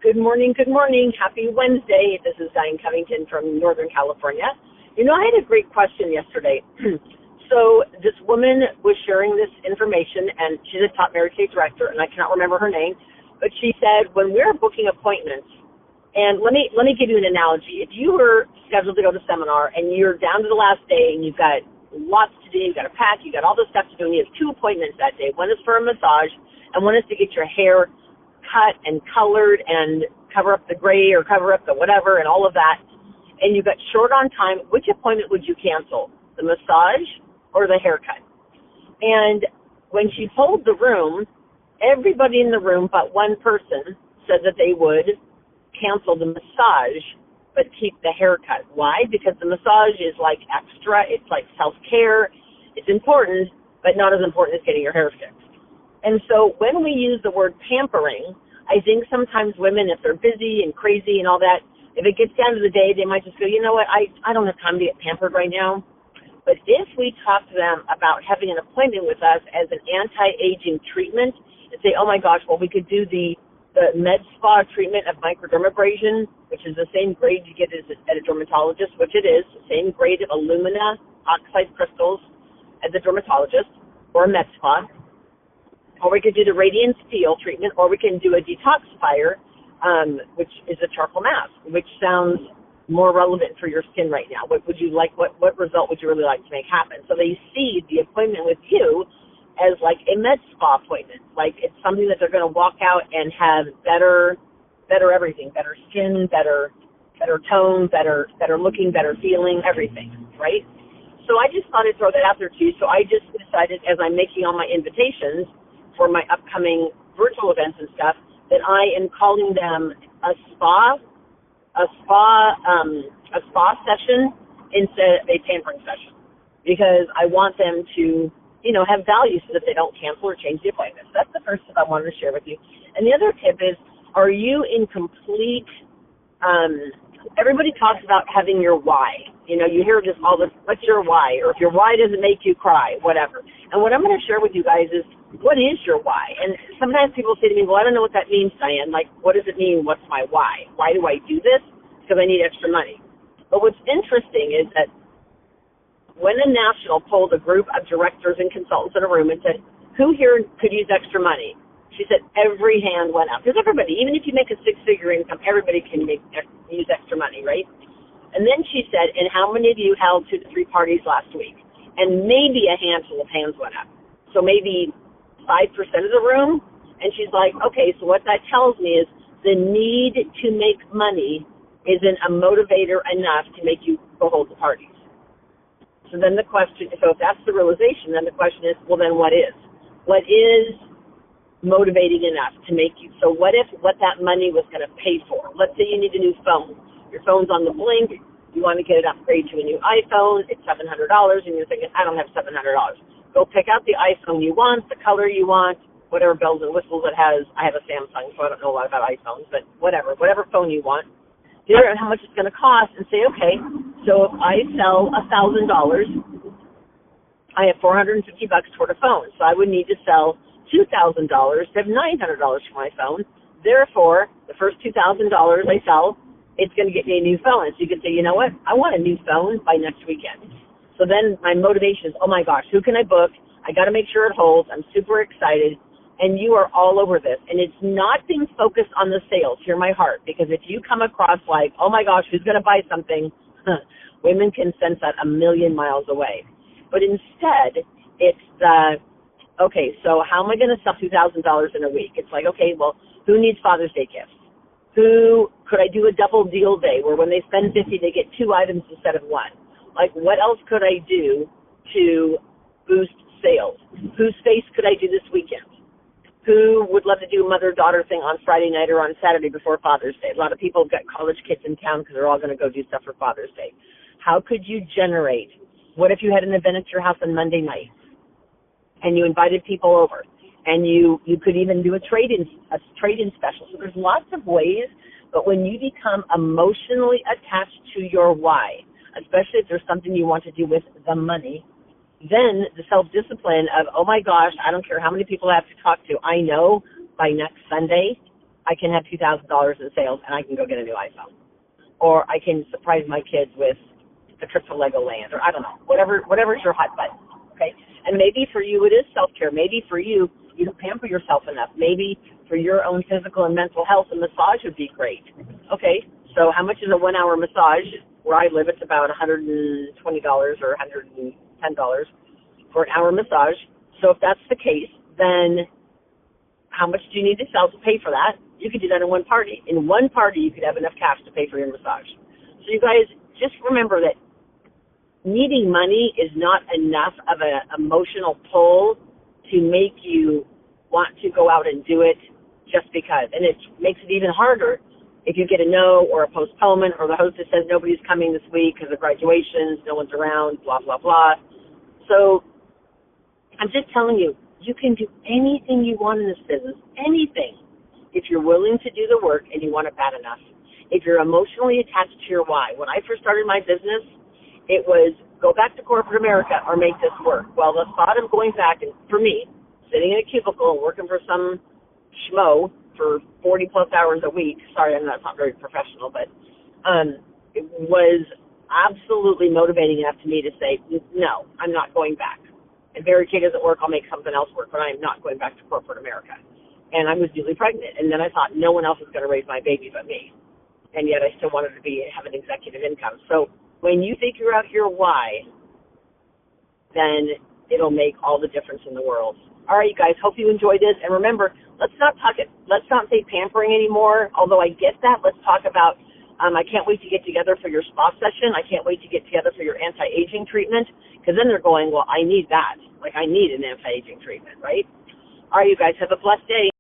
Good morning, good morning. Happy Wednesday. This is Diane Covington from Northern California. You know, I had a great question yesterday. So this woman was sharing this information, and she's a top Mary Kay director, and I cannot remember her name, but she said when we're booking appointments, and let me give you an analogy. If you were scheduled to go to seminar and you're down to the last day and you've got lots to do, you've got to pack, you've got all this stuff to do, and you have two appointments that day. One is for a massage, and one is to get your hair cut and colored and cover up the gray or cover up the whatever and all of that, and you got short on time, which appointment would you cancel? The massage or the haircut? And when she told the room, everybody in the room but one person said that they would cancel the massage but keep the haircut. Why? Because the massage is like extra, it's like self-care, it's important, but not as important as getting your hair fixed. And so when we use the word pampering, I think sometimes women, if they're busy and crazy and all that, if it gets down to the day, they might just go, you know what, I don't have time to get pampered right now. But if we talk to them about having an appointment with us as an anti-aging treatment and say, oh my gosh, well, we could do the med spa treatment of microdermabrasion, which is the same grade you get at a dermatologist, which it is, the same grade of alumina oxide crystals as a dermatologist or a med spa. Or we could do the radiance peel treatment, or we can do a detoxifier, which is a charcoal mask, which sounds more relevant for your skin right now. What would you like? What result would you really like to make happen? So they see the appointment with you as like a med spa appointment, like it's something that they're going to walk out and have better everything, better skin, better tone, better looking, better feeling, everything, right? So I just thought I'd throw that out there too. So I just decided, as I'm making all my invitations for my upcoming virtual events and stuff, that I am calling them a spa session instead of a pampering session, because I want them to, have value so that they don't cancel or change the appointment. So that's the first tip I wanted to share with you. And the other tip is, are you in complete, everybody talks about having your why. You hear just all this, what's your why? Or if your why doesn't make you cry, whatever. And what I'm going to share with you guys is, what is your why? And sometimes people say to me, well, I don't know what that means, Diane. Like, what does it mean? What's my why? Why do I do this? Because I need extra money. But what's interesting is that when a national polled a group of directors and consultants in a room and said, who here could use extra money? She said every hand went up. Because everybody, even if you make a six-figure income, everybody can use extra money, right? And then she said, and how many of you held 2 to 3 parties last week? And maybe a handful of hands went up. So maybe 5% of the room. And she's like, okay, so what that tells me is the need to make money isn't a motivator enough to make you go hold the parties. So then the question, so if that's the realization, then the question is, well, then what is? What is motivating enough to make you, so what if what that money was going to pay for? Let's say you need a new phone. Your phone's on the blink. You want to get it upgraded to a new iPhone. It's $700, and you're thinking, I don't have $700. Go pick out the iPhone you want, the color you want, whatever bells and whistles it has. I have a Samsung, so I don't know a lot about iPhones, but whatever phone you want. Figure out how much it's going to cost and say, okay, so if I sell $1,000, I have $450 toward a phone. So I would need to sell $2,000 to have $900 for my phone. Therefore, the first $2,000 I sell, it's going to get me a new phone. So you can say, you know what? I want a new phone by next weekend. So then my motivation is, oh my gosh, who can I book? I got to make sure it holds. I'm super excited. And you are all over this. And it's not being focused on the sales. Hear my heart. Because if you come across like, oh my gosh, who's going to buy something? Women can sense that a million miles away. But instead, it's okay, so how am I going to sell $2,000 in a week? It's like, okay, well, who needs Father's Day gifts? Who could I do a double deal day where when they spend $50, they get 2 items instead of 1? Like, what else could I do to boost sales? Whose face could I do this weekend? Who would love to do a mother-daughter thing on Friday night or on Saturday before Father's Day? A lot of people have got college kids in town because they're all going to go do stuff for Father's Day. How could you generate? What if you had an event at your house on Monday night and you invited people over and you could even do a trade-in special? So there's lots of ways, but when you become emotionally attached to your why, especially if there's something you want to do with the money, then the self-discipline of, oh my gosh, I don't care how many people I have to talk to. I know by next Sunday I can have $2,000 in sales and I can go get a new iPhone. Or I can surprise my kids with a trip to Legoland, or I don't know, whatever's your hot button, okay? And maybe for you it is self-care. Maybe for you, you don't pamper yourself enough. Maybe for your own physical and mental health, a massage would be great. Okay, so how much is a 1 hour massage? Where I live, it's about $120 or $110 for an hour massage. So if that's the case, then how much do you need to sell to pay for that? You could do that in one party. In one party, you could have enough cash to pay for your massage. So you guys, just remember that needing money is not enough of an emotional pull to make you want to go out and do it just because. And it makes it even harder if you get a no or a postponement, or the hostess says nobody's coming this week because of graduations, no one's around, blah, blah, blah. So I'm just telling you, you can do anything you want in this business, anything, if you're willing to do the work and you want it bad enough. If you're emotionally attached to your why. When I first started my business, it was go back to corporate America or make this work. Well, the thought of going back, and for me, sitting in a cubicle and working for some schmo for 40-plus hours a week, sorry, I know that's not very professional, but it was absolutely motivating enough to me to say, no, I'm not going back. If Mary Kay doesn't work, I'll make something else work, but I'm not going back to corporate America. And I was newly pregnant, and then I thought no one else is going to raise my baby but me. And yet I still wanted to have an executive income. So when you figure out your why, then it'll make all the difference in the world. All right, you guys, hope you enjoyed this. And remember, let's not say pampering anymore, although I get that. Let's talk about, I can't wait to get together for your spa session. I can't wait to get together for your anti-aging treatment, because then they're going, well, I need that. Like, I need an anti-aging treatment, right? All right, you guys, have a blessed day.